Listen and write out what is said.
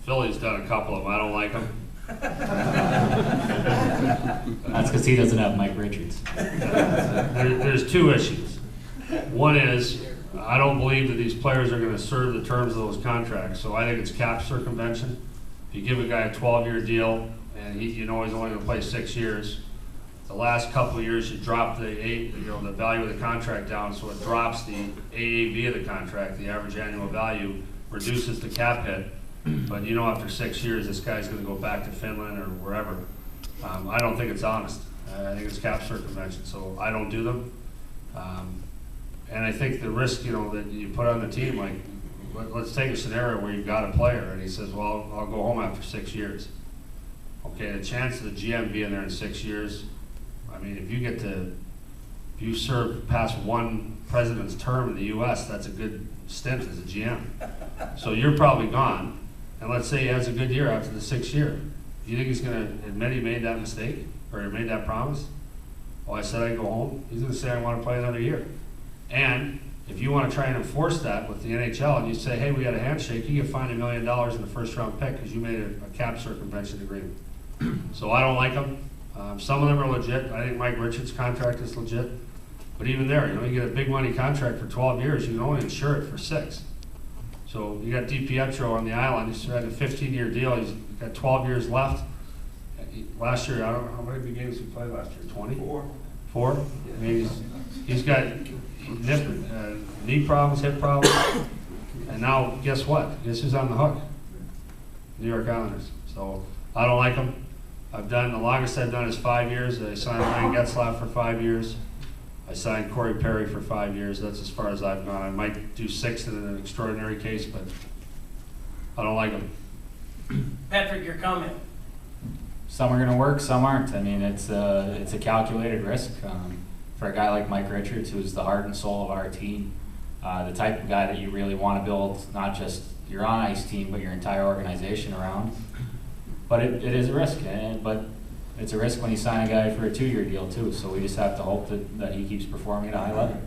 Philly's done a couple of them. I don't like them. That's because he doesn't have Mike Richards. There's two issues. One is, I don't believe that these players are going to serve the terms of those contracts, so I think it's cap circumvention. If you give a guy a 12-year deal and you know he's only going to play 6 years, the last couple of years you drop the value of the contract down, so it drops the AAV of the contract, the average annual value, reduces the cap hit. But you know, after 6 years, this guy's going to go back to Finland or wherever. I don't think it's honest. I think it's cap circumvention, so I don't do them. And I think the risk, that you put on the team, like, let's take a scenario where you've got a player and he says, well, I'll go home after 6 years. Okay, the chance of the GM being there in 6 years, I mean, if you serve past one president's term in the U.S., that's a good stint as a GM. So you're probably gone. And let's say he has a good year after the 6th year. Do you think he's going to admit he made that mistake or he made that promise? Oh, I said I'd go home. He's going to say I want to play another year. And if you want to try and enforce that with the NHL and you say, hey, we had a handshake, you get fined $1 million in the first-round pick because you made a cap circumvention agreement. So I don't like them. Some of them are legit. I think Mike Richards' contract is legit. But even there, you get a big money contract for 12 years. You can only insure it for 6. So you got DiPietro on the island. He's had a 15-year deal. He's got 12 years left. Last year, I don't know how many games he played last year. 20? 4. I mean, he's got knee problems, hip problems, and now guess what? Guess who's on the hook? New York Islanders. So I don't like them. The longest I've done is 5 years. I signed Ryan Getzlaf for 5 years. I signed Corey Perry for 5 years. That's as far as I've gone. I might do 6 in an extraordinary case, but I don't like them. Patrick, your comment. Some are going to work, some aren't. I mean, it's a calculated risk for a guy like Mike Richards, who's the heart and soul of our team. The type of guy that you really want to build not just your on-ice team, but your entire organization around. But it is a risk, but it's a risk when you sign a guy for a 2-year deal too. So we just have to hope that he keeps performing at a high level.